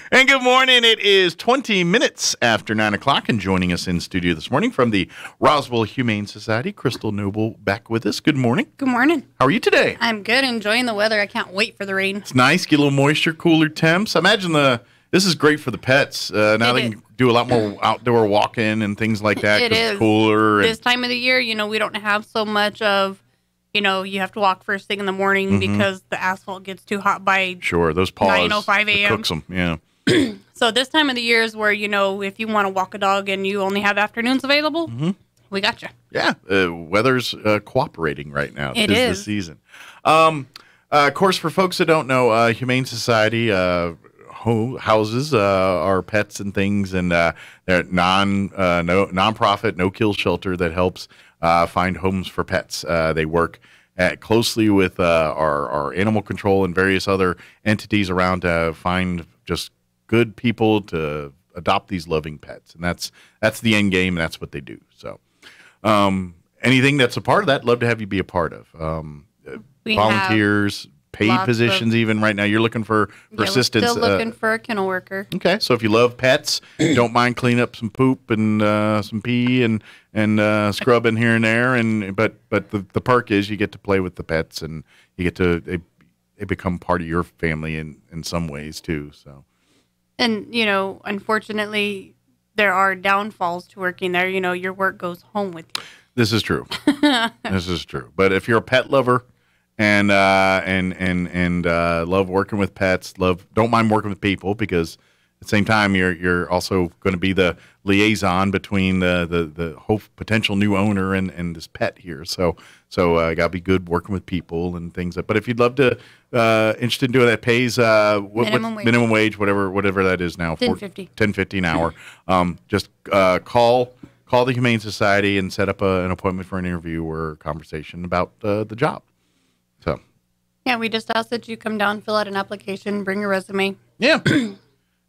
And good morning. It is 20 minutes after 9 o'clock, and joining us in studio this morning from the Roswell Humane Society, Krystle Noble back with us. Good morning. Good morning. How are you today? I'm good. Enjoying the weather. I can't wait for the rain. It's nice. Get a little moisture, cooler temps. I imagine this is great for the pets. Now they can do a lot more outdoor walking and things like that. It's cooler. This time of the year, we don't have so much of, you have to walk first thing in the morning because the asphalt gets too hot by those paws 9:05 a.m. cooks them, yeah. So this time of the year is where, if you want to walk a dog and you only have afternoons available, we got you. Yeah, weather's cooperating right now. It is the season. Of course, for folks that don't know, Humane Society houses our pets and things, and they're nonprofit, no-kill shelter that helps find homes for pets. They work closely with our animal control and various other entities around to find just good people to adopt these loving pets, and that's the end game, and that's what they do. So anything that's a part of that, love to have you be a part of. Volunteers, paid positions, even right now. You're looking for assistance. We're still looking for a kennel worker. Okay, so if you love pets, don't mind cleaning up some poop and some pee and scrubbing here and there, but the perk is you get to play with the pets, and you get to they become part of your family in some ways too. So, and unfortunately, there are downfalls to working there. Your work goes home with you. This is true. This is true. But if you're a pet lover and love working with pets, don't mind working with people, because at the same time you're also going to be the liaison between the hope potential new owner and this pet here. So gotta be good working with people and things. But if you'd love to interested in doing that, pays minimum wage, whatever that is now, $10.50 an hour. Just call the Humane Society and set up an appointment for an interview or a conversation about the job. So, yeah, we just ask that you come down, fill out an application, bring your resume. Yeah.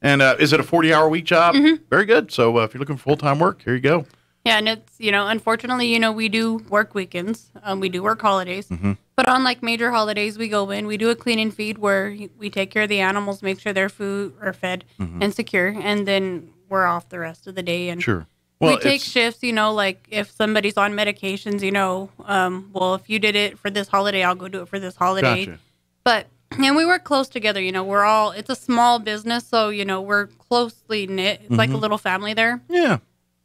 And is it a 40-hour week job? Very good. So if you're looking for full-time work, here you go. Yeah, and it's, unfortunately, we do work weekends. We do work holidays. But on, major holidays, we go in, we do a clean and feed where we take care of the animals, make sure their food are fed and secure, and then we're off the rest of the day. And sure. Well, we take shifts, if somebody's on medications, well, if you did it for this holiday, I'll go do it for this holiday. Gotcha. But, and we work close together, it's a small business, so, we're closely knit. It's like a little family there. Yeah.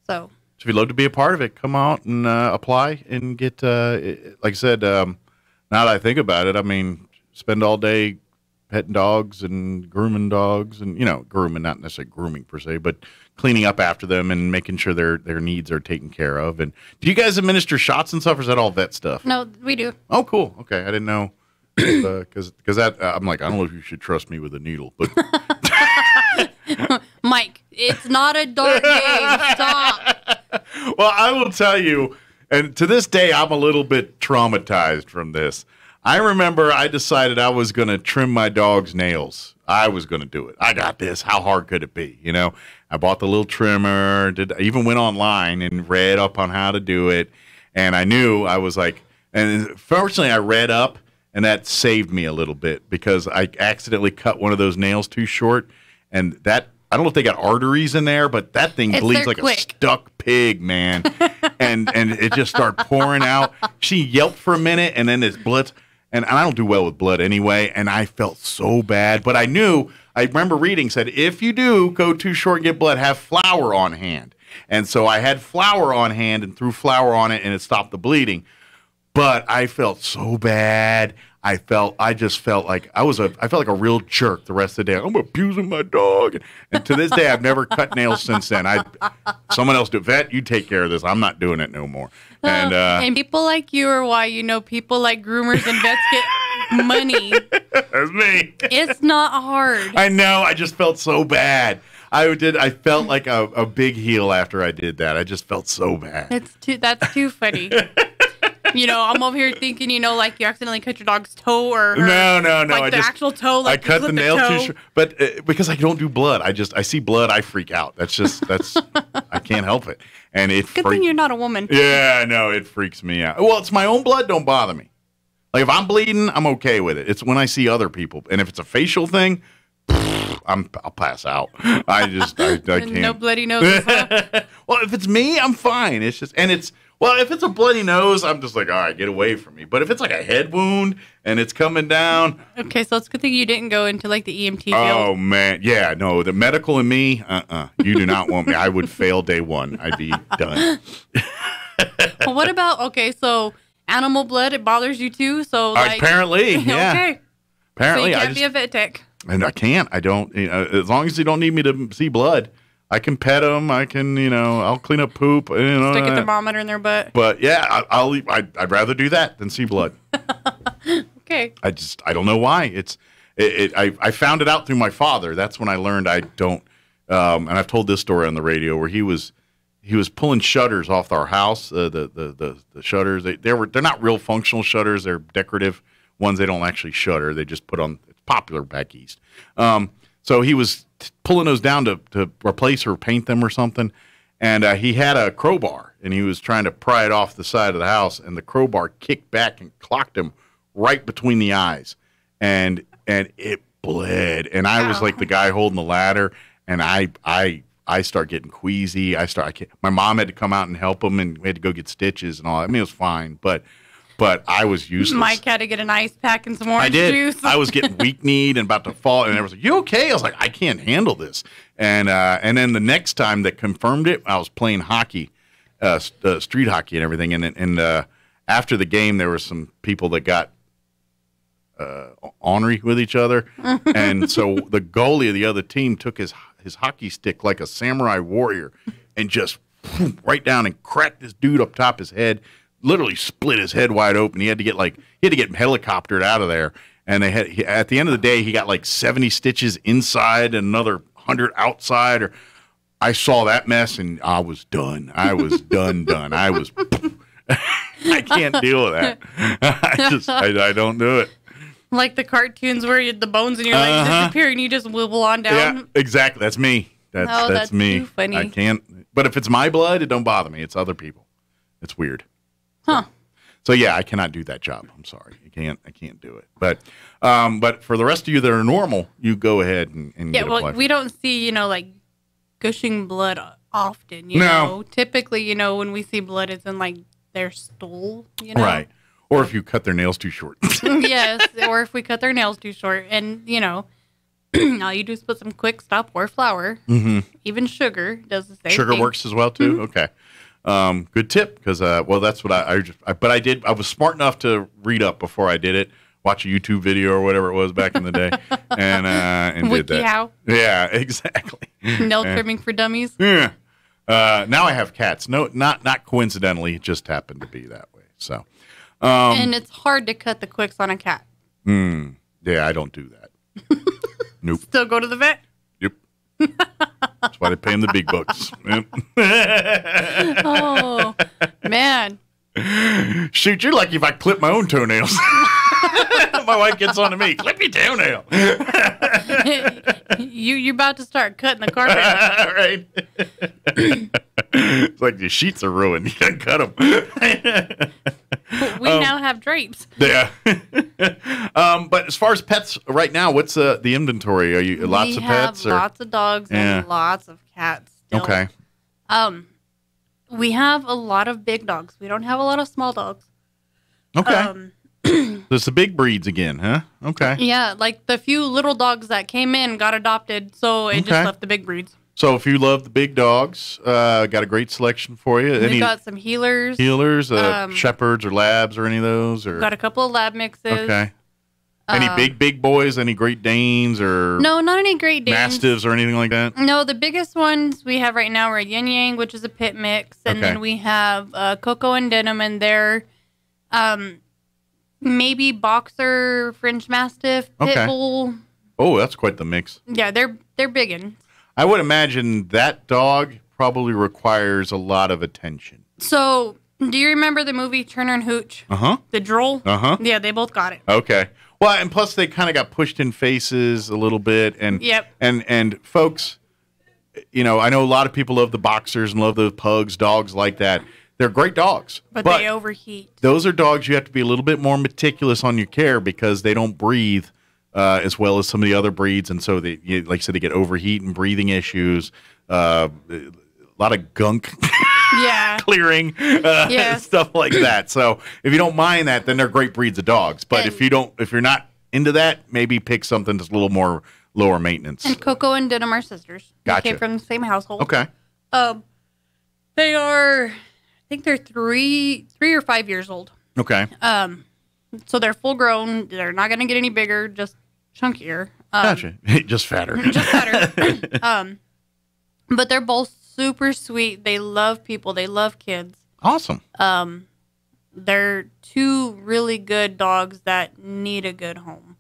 So if you'd love to be a part of it, come out and apply and get, like I said, now that I think about it, spend all day petting dogs and grooming dogs and, grooming, not necessarily grooming per se, but cleaning up after them and making sure their needs are taken care of. And do you guys administer shots and stuff, or is that all vet stuff? No, we do. Oh, cool. Okay. I didn't know. Because that I'm like, I don't know if you should trust me with a needle, but Mike, it's not a dog game. Stop. Well, I will tell you, and to this day, I'm a little bit traumatized from this. I remember I decided I was going to trim my dog's nails. I was going to do it. I got this. How hard could it be? I bought the little trimmer. I even went online and read up on how to do it. And I knew I was like, and fortunately I read up, and that saved me a little bit, because I accidentally cut one of those nails too short. And that, I don't know if they got arteries in there, but that thing bleeds like a stuck pig, man. and it just started pouring out. She yelped for a minute, and then this blood. And I don't do well with blood anyway, and I felt so bad. But I remember reading, said, if you do go too short and get blood, have flour on hand. And so I had flour on hand and threw flour on it, and it stopped the bleeding. But I felt so bad. I just felt like I felt like a real jerk the rest of the day. I'm abusing my dog. And to this day, I've never cut nails since then. Someone else do it. Vet, you take care of this. I'm not doing it no more. And people like you are why, people like groomers and vets get money. That's me. It's not hard. I know. I just felt so bad. I felt like a big heel after I did that. I just felt so bad. That's too funny. I'm over here thinking, like you accidentally cut your dog's toe or no. Like the actual toe. Like I cut the nail too short, but because I don't do blood, I see blood, I freak out. That's I can't help it, and good thing you're not a woman. Yeah, no, it freaks me out. Well, it's my own blood, don't bother me. Like if I'm bleeding, I'm okay with it. It's when I see other people, and if it's a facial thing, I'll pass out. I can't. No bloody noses. Huh? Well, if it's me, I'm fine. It's just, well, if it's a bloody nose, I'm just like, all right, get away from me. But if it's like a head wound and it's coming down. Okay, so it's a good thing you didn't go into like the EMT field. Oh, man. Yeah, no, the medical and me, you do not want me. I would fail day one. I'd be done. Well, what about, okay, so animal blood, it bothers you too? So like, apparently, yeah. Okay. Apparently, so you can't be a vet tech. And I can't. I don't. As long as you don't need me to see blood, I can pet them. I can, I'll clean up poop. Stick a thermometer in their butt. But yeah, I'd rather do that than see blood. Okay. I don't know why. I found it out through my father. That's when I learned I don't. And I've told this story on the radio where he was pulling shutters off our house. The shutters they're not real functional shutters. They're decorative ones. They don't actually shutter. They just put on. It's popular back east. So he was pulling those down to replace or paint them or something. And he had a crowbar, and he was trying to pry it off the side of the house, and the crowbar kicked back and clocked him right between the eyes. And it bled. And I was like the guy holding the ladder, and I start getting queasy. My mom had to come out and help him, and we had to go get stitches and all. I mean, it was fine, but I was useless. Mike had to get an ice pack and some orange juice. I was getting weak-kneed and about to fall, and everyone was like, "You okay?" I was like, "I can't handle this." And then the next time that confirmed it, I was playing hockey, street hockey and everything. And after the game, there were some people that got ornery with each other, and so the goalie of the other team took his hockey stick like a samurai warrior and just right down and cracked this dude up top his head. Literally split his head wide open. He had to get helicoptered out of there. And at the end of the day, he got like 70 stitches inside and another 100 outside. I saw that mess and I was done. I was done. I was. I can't deal with that. I don't do it. Like the cartoons where the bones in your legs disappear and you just wibble on down. Yeah, exactly. That's me. That's me. Too funny. I can't. But if it's my blood, it don't bother me. It's other people. It's weird. Huh. So yeah, I cannot do that job. I'm sorry. I can't do it. But for the rest of you that are normal, you go ahead and get well, we don't see, like gushing blood often, you know. Typically, when we see blood, it's in like their stool, Right. Or if you cut their nails too short. Yes, or if we cut their nails too short. And, all you do is put some quick stop or flour. Mm-hmm. Even sugar does the same Sugar thing. works as well, too? Mm-hmm. Okay. Good tip, because that's what I did. I was smart enough to read up before I did it, watch a YouTube video or whatever it was back in the day, and did that. WikiHow. Yeah, exactly. Nail trimming for dummies. Yeah. Now I have cats. No, not coincidentally, it just happened to be that way. So, and it's hard to cut the quicks on a cat. Yeah, I don't do that. Nope. Still go to the vet. Yep. That's why they pay him the big bucks. Oh, man. Shoot, you're lucky if I clip my own toenails. My wife gets on to me. Clip your toenail. You're about to start cutting the carpet. Right. It's like the sheets are ruined. You can't cut them. We now have drapes. Yeah. But as far as pets right now, what's the inventory? Are you lots of pets? We have lots of dogs and lots of cats still. Okay. We have a lot of big dogs. We don't have a lot of small dogs. Okay. There's the big breeds again, huh? Okay. Yeah, like the few little dogs that came in got adopted, so it just left the big breeds. So if you love the big dogs, got a great selection for you. We've got some healers. Shepherds or labs or any of those? Or got a couple of lab mixes. Okay. Any big boys? Any Great Danes or no, not any Great Danes. Mastiffs or anything like that? No, the biggest ones we have right now are Yin Yang, which is a pit mix, and then we have Coco and Denim, and they're maybe Boxer, French Mastiff, Pit Bull. Oh, that's quite the mix. Yeah, they're biggin'. I would imagine that dog probably requires a lot of attention. So, do you remember the movie Turner and Hooch? Uh-huh. The droll? Uh-huh. Yeah, they both got it. Okay. Well, and plus they kind of got pushed in faces a little bit. And, and folks, I know a lot of people love the boxers and love the pugs, dogs like that. They're great dogs. But they overheat. Those are dogs you have to be a little bit more meticulous on your care because they don't breathe as well as some of the other breeds. And so they, like I said, they get overheat and breathing issues, a lot of gunk clearing, stuff like that. So if you don't mind that, then they're great breeds of dogs. But if you're not into that, maybe pick something that's a little more lower maintenance. And Coco and Denim are sisters. Gotcha. They came from the same household. Okay. They are, I think they're 3 or 5 years old. Okay. So they're full grown. They're not going to get any bigger, just chunkier. Gotcha. Just fatter. Just fatter. But they're both super sweet. They love people. They love kids. Awesome. They're 2 really good dogs that need a good home.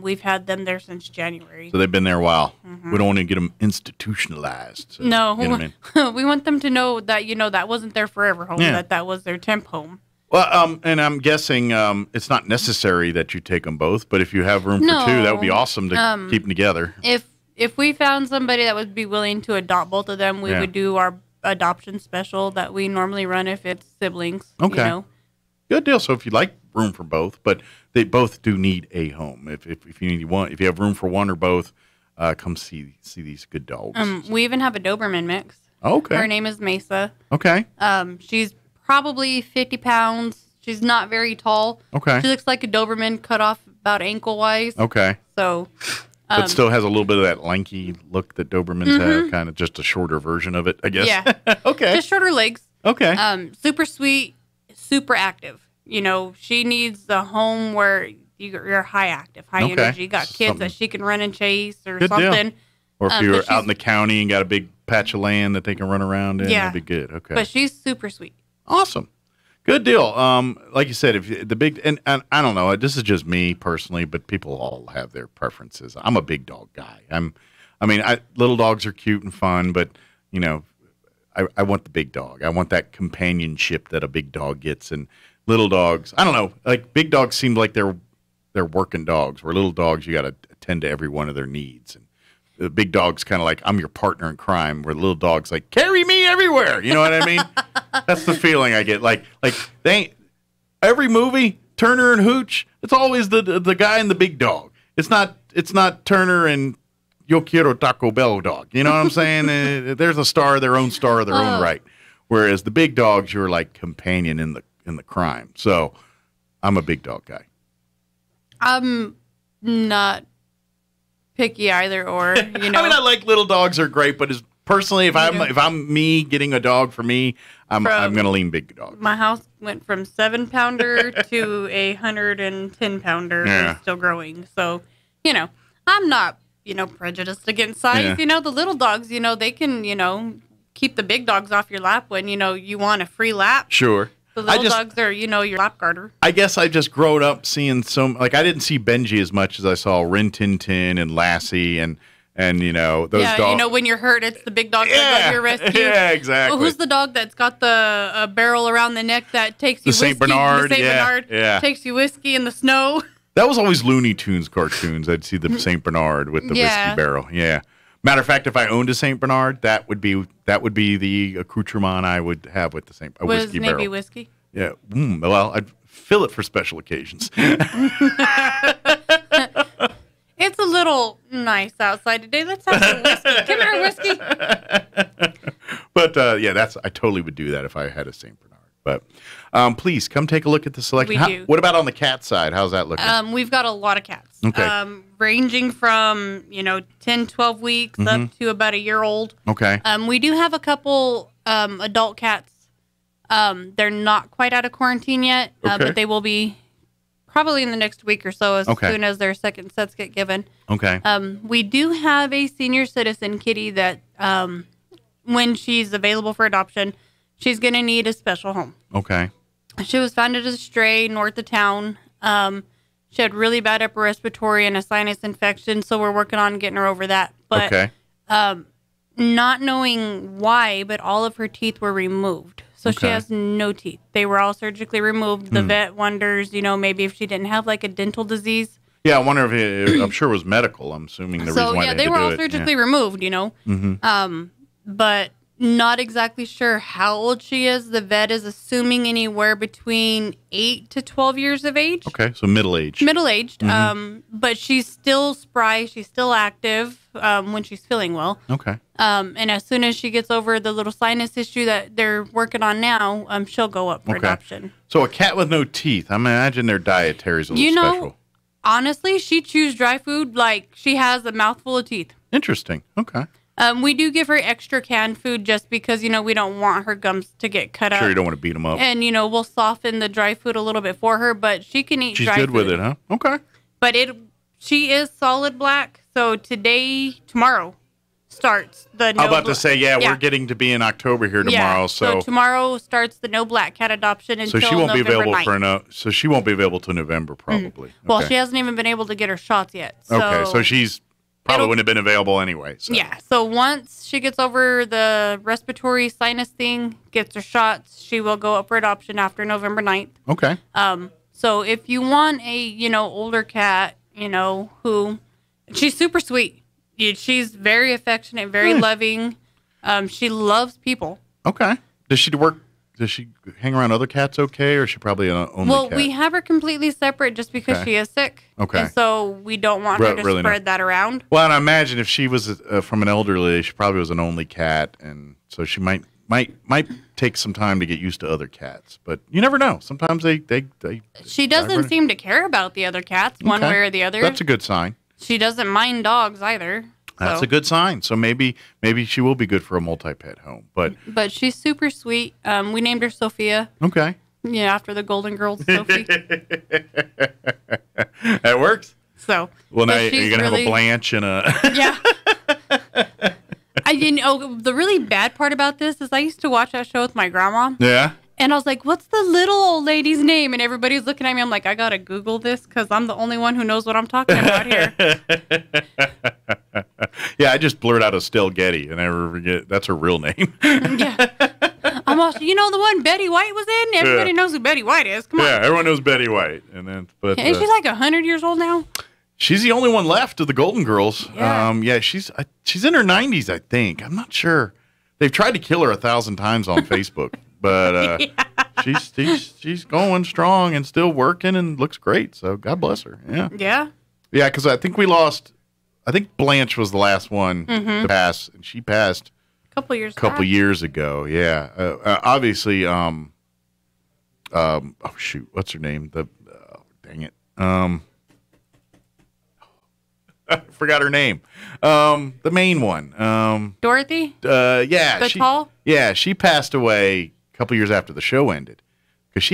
We've had them there since January. So they've been there a while. Mm-hmm. We don't want to get them institutionalized. So, no. You know what I mean? We want them to know that, that wasn't their forever home, that was their temp home. Well, and I'm guessing it's not necessary that you take them both, but if you have room for 2, that would be awesome to keep them together. If we found somebody that would be willing to adopt both of them, we would do our adoption special that we normally run if it's siblings. Okay. Good deal. So if you like room for both, but they both do need a home. If you need one, if you have room for one or both, come see these good dogs. We even have a Doberman mix. Okay. Her name is Mesa. Okay. She's probably 50 pounds. She's not very tall. Okay. She looks like a Doberman cut off about ankle-wise. Okay. So, but still has a little bit of that lanky look that Dobermans have, kind of just a shorter version of it, I guess. Yeah. Okay. Just shorter legs. Okay. Super sweet, super active. She needs a home where you're high active, high energy. You got kids that she can run and chase or something. Deal. Or if you're out in the county and got a big patch of land that they can run around in, that'd be good. Okay. But she's super sweet. Awesome. Good deal. Like you said, if the big and I don't know, this is just me personally, but people all have their preferences. I'm a big dog guy. Little dogs are cute and fun, but I want the big dog. I want that companionship that a big dog gets. And little dogs, I don't know, like big dogs seem like they're working dogs. Where little dogs, you got to attend to every one of their needs. And the big dog's kind of like, I'm your partner in crime, where the little dog's like, carry me everywhere. You know what I mean? That's the feeling I get. Like they ain't, every movie, Turner and Hooch, it's always the guy and the big dog. It's not Turner and Yo Quiero Taco Bell dog. You know what I'm saying? There's a star, their own right. Whereas the big dogs, you're like companion in the crime. So I'm a big dog guy. I'm not picky either, or I like little dogs are great, but personally, if I'm me getting a dog for me, I'm gonna lean big dog. My house went from 7-pounder to a 110-pounder, and still growing. So I'm not prejudiced against size. Yeah. The little dogs, they can keep the big dogs off your lap when you want a free lap. Sure. The little dogs are, your lap garter. I guess I just grown up seeing I didn't see Benji as much as I saw Rin Tin Tin and Lassie and those dogs. When you're hurt, it's the big dog that go to your rescue. Yeah, exactly. Well, who's the dog that's got the barrel around the neck that takes you the Saint Bernard? The Saint Bernard takes you whiskey in the snow. That was always Looney Tunes cartoons. I'd see the Saint Bernard with the whiskey barrel. Yeah. Matter of fact, if I owned a Saint Bernard, that would be the accoutrement I would have with the whiskey barrel. Was maybe whiskey? Yeah. Well, I'd fill it for special occasions. It's a little nice outside today. Let's have some whiskey. Give me our whiskey. But I totally would do that if I had a Saint Bernard. But please come take a look at the selection. We do. What about on the cat side? How's that looking? We've got a lot of cats. Okay. Ranging from 10, 12 weeks up to about a year old. Okay. We do have a couple adult cats. They're not quite out of quarantine yet, but they will be probably in the next week or so, as soon as their second sets get given. Okay. We do have a senior citizen kitty that, when she's available for adoption, she's going to need a special home. Okay. She was found as a stray north of town. She had really bad upper respiratory and a sinus infection, so we're working on getting her over that. But not knowing why, but all of her teeth were removed. So she has no teeth. They were all surgically removed. The vet wonders, maybe if she didn't have like a dental disease. Yeah, I wonder if I'm sure it was medical. I'm assuming the reason why they were all surgically removed, Mm-hmm. But not exactly sure how old she is. The vet is assuming anywhere between 8 to 12 years of age. Okay, so middle-aged. Middle-aged. But she's still spry. She's still active when she's feeling well. Okay. And as soon as she gets over the little sinus issue that they're working on now, she'll go up for adoption. So a cat with no teeth, I imagine their dietary is a little special. Honestly, she chews dry food like she has a mouthful of teeth. Interesting. Okay. We do give her extra canned food just because, we don't want her gums to get cut up. Sure, you don't want to beat them up. And, we'll soften the dry food a little bit for her, but she can eat dry food. She's good with it, huh? Okay. But she is solid black, so tomorrow starts the no I'm about to say, we're getting to be in October here tomorrow. Yeah, so tomorrow starts the no black cat adoption until so she won't November be available 9th. so she won't be available till November probably. Well, she hasn't even been able to get her shots yet. So she's probably wouldn't have been available anyway. So. Yeah. So once she gets over the respiratory sinus thing, gets her shots, she will go up for adoption after November 9th. Okay. So if you want a, older cat, who she's super sweet. She's very affectionate, very loving. She loves people. Okay. Does she hang around other cats okay, or is she probably an only cat? Well, we have her completely separate just because she is sick. Okay. And so we don't want her to spread that around. Well, and I imagine if she was from an elderly, she probably was an only cat, and so she might take some time to get used to other cats. But you never know. Sometimes they She doesn't seem to care about the other cats one way or the other. That's a good sign. She doesn't mind dogs either. That's a good sign. So maybe she will be good for a multi-pet home. But she's super sweet. We named her Sophia. Okay. Yeah, after the Golden Girls, Sophie. That works. So. Well, now you're gonna have a Blanche and a. Yeah. The really bad part about this is I used to watch that show with my grandma. Yeah. And I was like, what's the little old lady's name? And everybody's looking at me. I'm like, I got to Google this because I'm the only one who knows what I'm talking about here. Yeah, I just blurt out Estelle Getty and I never forget. That's her real name. Yeah. I'm also, the one Betty White was in? Everybody knows who Betty White is. Come on. Yeah, everyone knows Betty White. But isn't she like 100 years old now? She's the only one left of the Golden Girls. Yeah. She's in her 90s, I think. I'm not sure. They've tried to kill her 1,000 times on Facebook. But she's going strong and still working and looks great. So God bless her. Yeah. Yeah. Yeah, because I think Blanche was the last one to pass, and she passed a couple years ago. Yeah. Obviously. Oh shoot, what's her name? Dang it. I forgot her name. The main one. Dorothy. Yeah. Tall. Yeah, she passed away couple years after the show ended because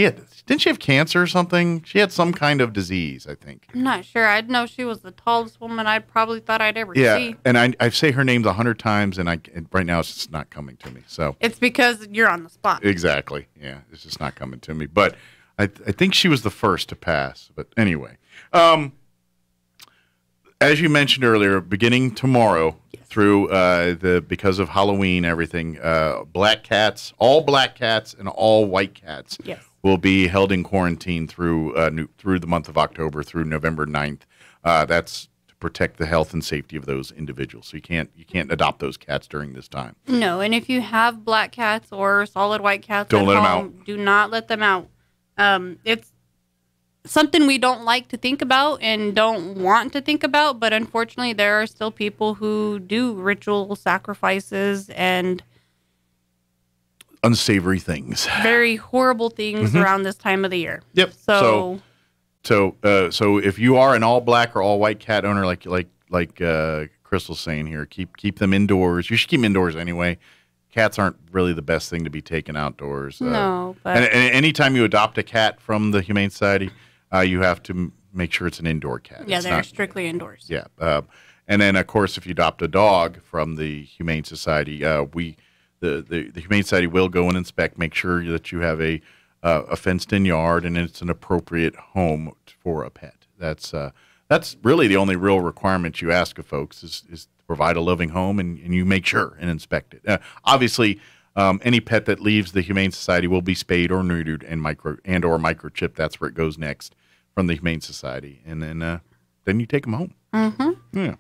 didn't she have cancer or something? She had some kind of disease, I think. I'm not sure. I'd know she was the tallest woman I probably thought I'd ever see. Yeah, and I say her name 100 times, and right now it's just not coming to me. So it's because you're on the spot. Exactly. Yeah, it's just not coming to me. But I think she was the first to pass. But anyway, as you mentioned earlier, beginning tomorrow. Yes. Through because of Halloween, everything, black cats, all black cats and all white cats will be held in quarantine through the month of October through November 9th. That's to protect the health and safety of those individuals. So you can't adopt those cats during this time. No, and if you have black cats or solid white cats don't let them out. Do not let them out. It's something we don't like to think about and don't want to think about, but unfortunately there are still people who do ritual sacrifices and unsavory things, very horrible things around this time of the year. Yep. So if you are an all black or all white cat owner, like Krystle's saying here, keep them indoors. You should keep them indoors anyway. Cats aren't really the best thing to be taken outdoors. No, but and anytime you adopt a cat from the Humane Society, you have to make sure it's an indoor cat. Yeah, they're strictly indoors. Yeah. And then, of course, if you adopt a dog from the Humane Society, the Humane Society will go and inspect, make sure that you have a fenced-in yard and it's an appropriate home for a pet. That's really the only real requirement you ask of folks is to provide a loving home and you make sure and inspect it. Obviously, any pet that leaves the Humane Society will be spayed or neutered and or microchipped. That's where it goes next from the Humane Society, and then you take them home. Mm-hmm. Yeah.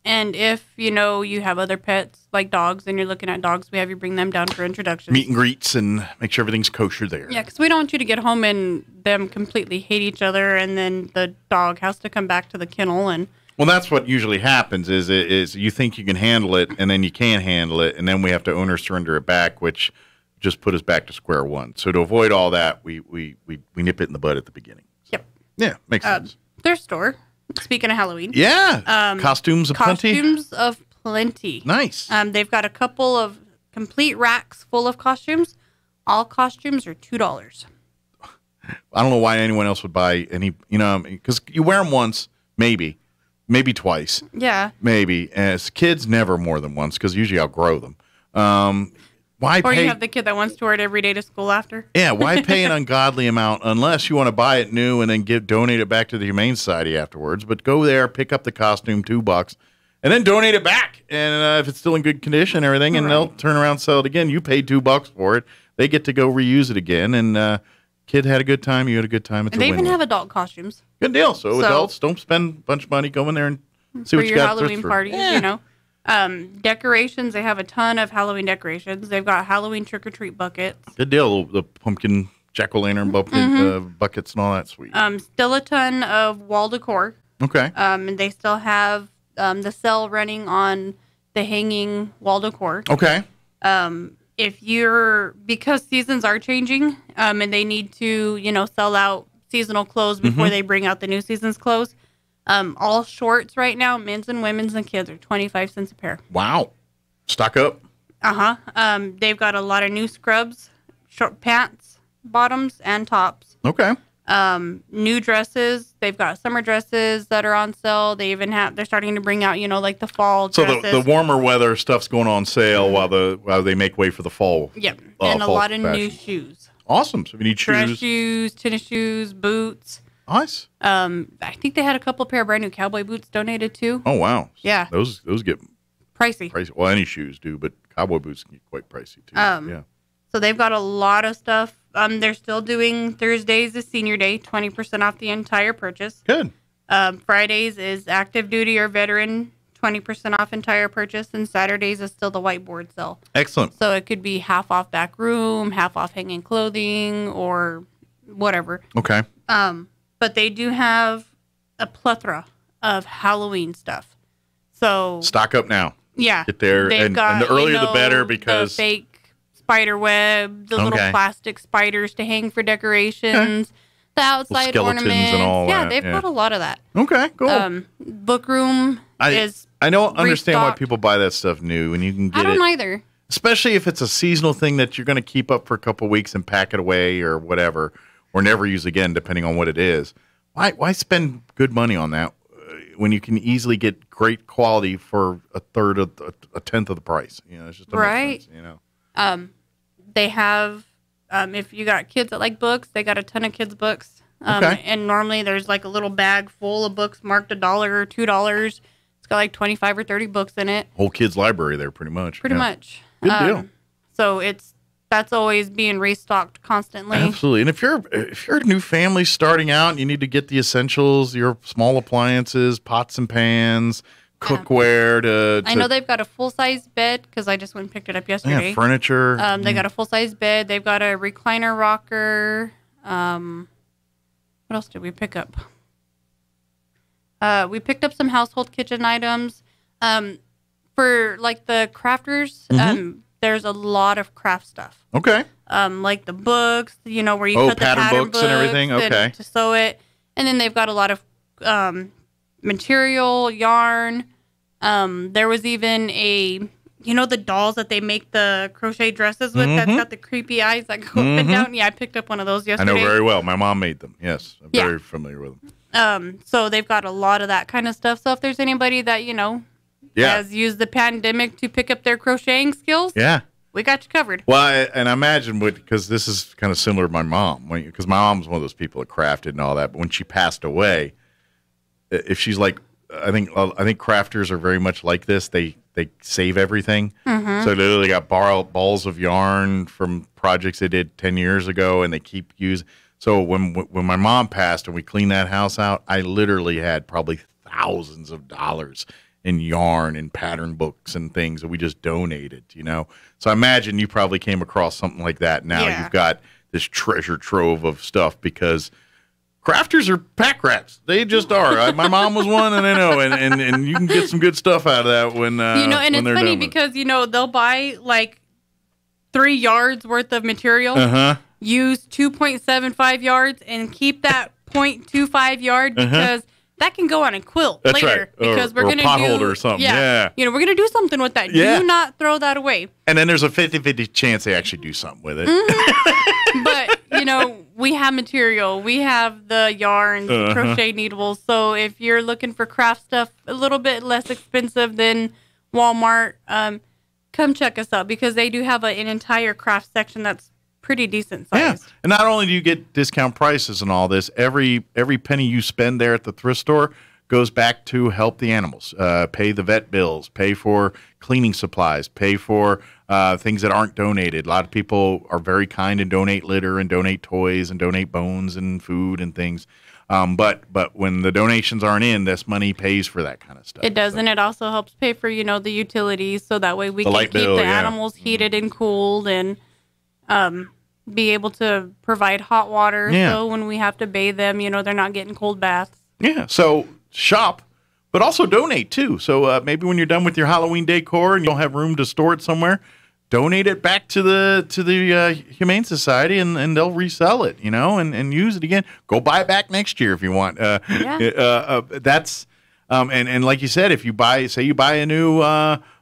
And if, you have other pets like dogs and you're looking at dogs, we have you bring them down for introductions. Meet and greets and make sure everything's kosher there. Yeah, because we don't want you to get home and them completely hate each other and then the dog has to come back to the kennel. And well, that's what usually happens is you think you can handle it and then you can't handle it. And then we have to owner surrender it back, which just put us back to square one. So to avoid all that, we nip it in the bud at the beginning. Yep. Yeah, makes sense. Their store, speaking of Halloween. Yeah. Costumes of plenty. Costumes of plenty. Nice. They've got a couple of complete racks full of costumes. All costumes are $2. I don't know why anyone else would buy any, because you wear them once, maybe twice. Yeah. Maybe. As kids, never more than once, because usually I'll grow them. Why or pay? You have the kid that wants to wear it every day to school after. Yeah, why pay an ungodly amount unless you want to buy it new and then donate it back to the Humane Society afterwards? But go there, pick up the costume, $2, and then donate it back. And if it's still in good condition and everything, and they'll turn around and sell it again. You paid $2 for it. They get to go reuse it again. And kid had a good time. You had a good time. It's and a they win-win. even have adult costumes. Good deal. So adults, don't spend a bunch of money. Go in there and see what you got. For your Halloween parties, Decorations, they have a ton of Halloween decorations. They've got Halloween trick-or-treat buckets. Good deal. The pumpkin jack-o'-lantern buckets and all that sweet. Still a ton of wall decor. Okay. And they still have the sale running on the hanging wall decor. Okay. Because seasons are changing, and they need to, sell out seasonal clothes before they bring out the new season's clothes. All shorts right now, men's and women's and kids, are 25 cents a pair. Wow. Stock up. They've got a lot of new scrubs, short pants, bottoms, and tops. Okay. New dresses. They've got summer dresses that are on sale. They're starting to bring out, like the fall dresses. So the warmer weather stuff's going on sale while they make way for the fall. Yep. And a lot of new shoes. Awesome. So we need shoes. Dress shoes, tennis shoes, boots. Nice. I think they had a couple pair of brand new cowboy boots donated too. Oh wow. Yeah. Those get pricey. Well, any shoes do, but cowboy boots can get quite pricey too. Yeah. So they've got a lot of stuff. They're still doing Thursdays is senior day, 20% off the entire purchase. Good. Fridays is active duty or veteran, 20% off entire purchase, and Saturdays is still the whiteboard sale. Excellent. So it could be half off back room, half off hanging clothing, or whatever. Okay. But they do have a plethora of Halloween stuff. So stock up now. Yeah. Get there. And the earlier the better, because the fake spider web, the little plastic spiders to hang for decorations, the outside ornaments. And all yeah, that. they've got a lot of that. Okay, cool. Book room is I don't understand why restocked. people buy that stuff new when you can get it. I don't either. Especially if it's a seasonal thing that you're going to keep up for a couple of weeks and pack it away or whatever, or never use again, depending on what it is. Why spend good money on that when you can easily get great quality for a tenth of the price? It's just right. Sense, They have if you got kids that like books, they got a ton of kids books. Okay. And normally there's like a little bag full of books marked $1 or $2. It's got like 25 or 30 books in it. Whole kids library there, pretty much. Pretty much. Good deal. So that's always being restocked constantly. Absolutely. And if you're a new family starting out, you need to get the essentials, your small appliances, pots and pans, cookware. I know they've got a full-size bed because I just went and picked it up yesterday. Yeah, furniture. They got a full-size bed. They've got a recliner rocker. What else did we pick up? We picked up some household kitchen items. For like the crafters, there's a lot of craft stuff. Okay. Like the books, where you cut the pattern books and everything. Okay. To sew it. And then they've got a lot of material, yarn. There was even the dolls that they make the crochet dresses with that's got the creepy eyes that go up and down. Yeah, I picked up one of those yesterday. I know very well. My mom made them. Yes. I'm very familiar with them. So they've got a lot of that kind of stuff. So if there's anybody that, has used the pandemic to pick up their crocheting skills, we got you covered. Well, and I imagine because this is kind of similar to my mom, because my mom's one of those people that crafted and all that. But when she passed away, if she's like, I think crafters are very much like this. They save everything. So they literally got balls of yarn from projects they did 10 years ago, and they keep using. So when my mom passed and we cleaned that house out, I literally had probably thousands of dollars and yarn and pattern books and things that we just donated, So I imagine you probably came across something like that. Now you've got this treasure trove of stuff because crafters are pack rats. They just are. My mom was one, and I know, and you can get some good stuff out of that when and it's funny because they'll buy like 3 yards worth of material, use 2.75 yards, and keep that 0.25 yard because that can go on a quilt later. Right. Because we're or gonna a pot do holder or something. Yeah. we're gonna do something with that. Yeah. Do not throw that away. And then there's a 50-50 chance they actually do something with it. But we have material. We have the yarns, crochet needles. So if you're looking for craft stuff a little bit less expensive than Walmart, come check us out because they do have an entire craft section that's pretty decent sized. Yeah. And not only do you get discount prices and all this, every penny you spend there at the thrift store goes back to help the animals, pay the vet bills, pay for cleaning supplies, pay for things that aren't donated. A lot of people are very kind and donate litter and donate toys and donate bones and food and things. But when the donations aren't in, this money pays for that kind of stuff. It does, and it also helps pay for, the utilities, so that way we can keep bill, the animals heated and cooled and be able to provide hot water. Yeah. So when we have to bathe them, they're not getting cold baths. Yeah, so shop, but also donate too. So maybe when you're done with your Halloween decor and you don't have room to store it somewhere, donate it back to the Humane Society and they'll resell it, and use it again. Go buy it back next year if you want. That's and like you said, if you buy a new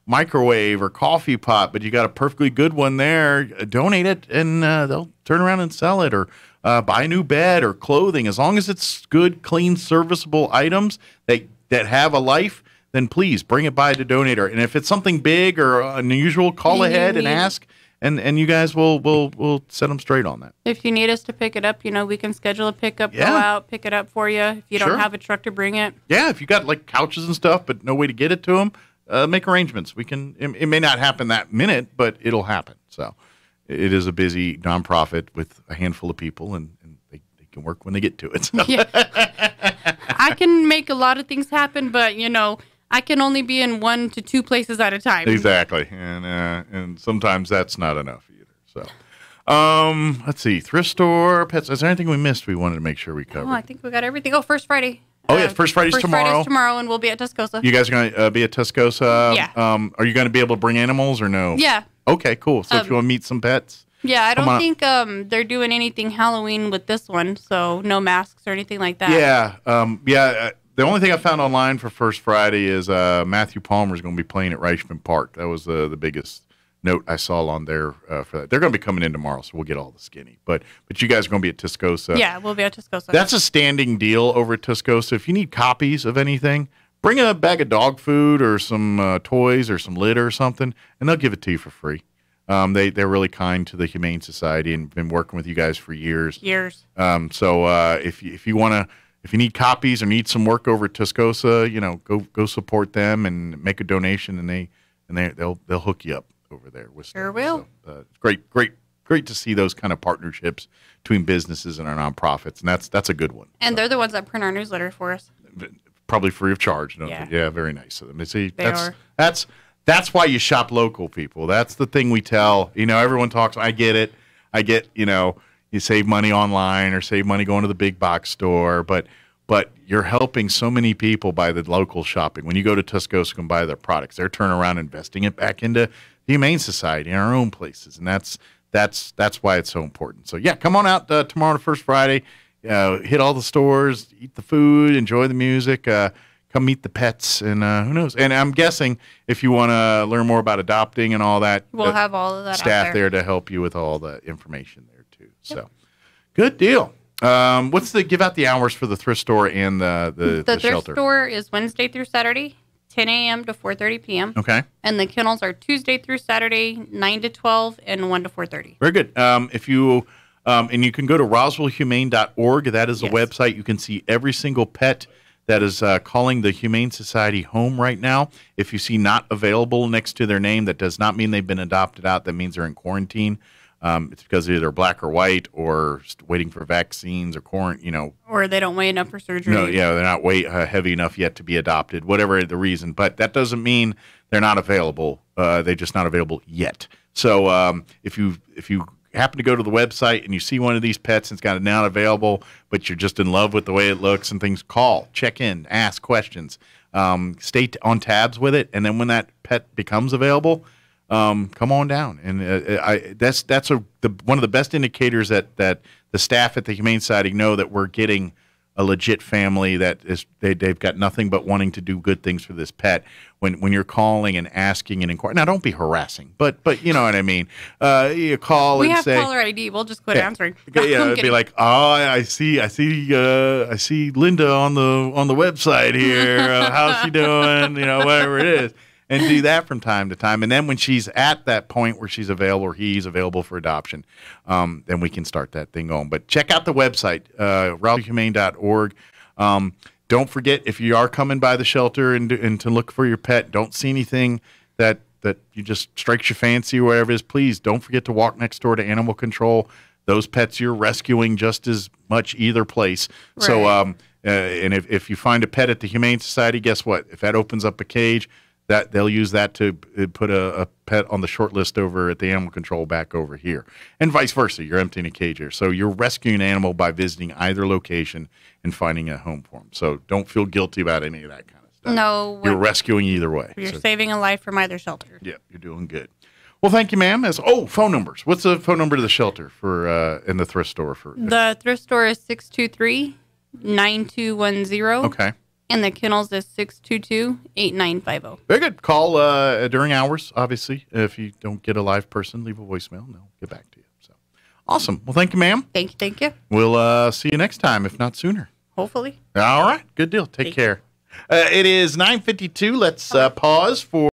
microwave or coffee pot, but you got a perfectly good one there, donate it and they'll turn around and sell it, or buy a new bed or clothing. As long as it's good, clean, serviceable items that have a life, then please bring it by to donator. And if it's something big or unusual, call ahead and ask, and you guys will set them straight on that. If you need us to pick it up, we can schedule a pickup, go out, pick it up for you. If you don't have a truck to bring it. Yeah, if you got like couches and stuff, but no way to get it to them, make arrangements. We can. It may not happen that minute, but it'll happen. So it is a busy nonprofit with a handful of people, and they can work when they get to it. So. Yeah. I can make a lot of things happen, but I can only be in 1 to 2 places at a time. Exactly, and sometimes that's not enough either. So, let's see, thrift store, pets. Is there anything we missed? We wanted to make sure we covered. Oh, I think we got everything. Oh, First Friday. Oh yeah, First Friday's tomorrow. Friday's tomorrow, and we'll be at Tuscosa. You guys are going to be at Tuscosa? Yeah. Are you going to be able to bring animals or no? Yeah. Okay, cool. So if you want to meet some pets. Yeah, I don't think they're doing anything Halloween with this one, so no masks or anything like that. Yeah. The only thing I found online for First Friday is Matthew Palmer is going to be playing at Reichman Park. That was the biggest note I saw on there for that. They're going to be coming in tomorrow, so we'll get all the skinny. But you guys are going to be at Tuscosa. Yeah, we'll be at Tuscosa. That's a standing deal over at Tuscosa. If you need copies of anything, bring a bag of dog food or some toys or some litter or something, and they'll give it to you for free. They're really kind to the Humane Society and been working with you guys for years. So if you need copies or need some work over at Tuscosa, go support them and make a donation, and they'll hook you up over there with stuff. Sure will. So, it's great to see those kind of partnerships between businesses and our nonprofits, and that's a good one. And they're the ones that print our newsletter for us. Probably free of charge. Yeah, very nice of them. See, that's why you shop local, people. That's the thing we tell. Everyone talks. I get it. You save money online or save money going to the big box store, but you're helping so many people by the local shopping. When you go to Tuscosa and buy their products, they're turning around investing it back into the Humane Society in our own places, and that's why it's so important. So yeah, come on out tomorrow to First Friday. Hit all the stores, eat the food, enjoy the music. Come meet the pets, and who knows? And I'm guessing if you want to learn more about adopting and all that, we'll have all of that staff out there to help you with all the information there too. Yep. So, good deal. Give out the hours for the thrift store and the thrift shelter? Store is Wednesday through Saturday, 10 a.m. to 4:30 p.m. Okay. And the kennels are Tuesday through Saturday, 9 to 12 and 1 to 4:30. Very good. If you and you can go to roswellhumane.org. That is the website. You can see every single pet that is calling the Humane Society home right now. If you see not available next to their name, that does not mean they've been adopted out. That means they're in quarantine. It's because either they're black or white, or waiting for vaccines or quarantine. Or they don't weigh enough for surgery. No, yeah, they're not heavy enough yet to be adopted. Whatever the reason, but that doesn't mean they're not available. They're just not available yet. So if you happen to go to the website and you see one of these pets and it's got it not available, but you're just in love with the way it looks and things, call, check in, ask questions, stay on tabs with it, and then when that pet becomes available, come on down. And that's one of the best indicators that the staff at the Humane Society know that we're getting a legit family that they've got nothing but wanting to do good things for this pet. When you're calling and asking and inquiring, now don't be harassing, but you know what I mean. You call and say, we have caller ID. We'll just quit answering. Yeah, it'd be like, oh, I see Linda on the website here. How's she doing? Whatever it is. And do that from time to time. And then when she's at that point where she's available or he's available for adoption, then we can start that thing going. But check out the website, roswellhumane.org. Don't forget, if you are coming by the shelter and to look for your pet, don't see anything that you just strikes your fancy or whatever it is, please don't forget to walk next door to animal control. Those pets you're rescuing just as much either place. Right. So, and if you find a pet at the Humane Society, guess what? If that opens up a cage, that they'll use that to put a pet on the short list over at the animal control back over here, and vice versa. You're emptying a cage here, so you're rescuing an animal by visiting either location and finding a home for them. So don't feel guilty about any of that kind of stuff. No, you're rescuing either way. You're saving a life from either shelter. Yeah, you're doing good. Well, thank you, ma'am. Phone numbers. What's the phone number to the shelter for in the thrift store for? The thrift store is 623-9210. Okay. And the kennels is 622-8950. Very good. Call during hours, obviously. If you don't get a live person, leave a voicemail and they'll get back to you. So awesome. Well, thank you, ma'am. Thank you. We'll see you next time, if not sooner. Hopefully. All right. Good deal. Take care. It is 9:52. Let's pause for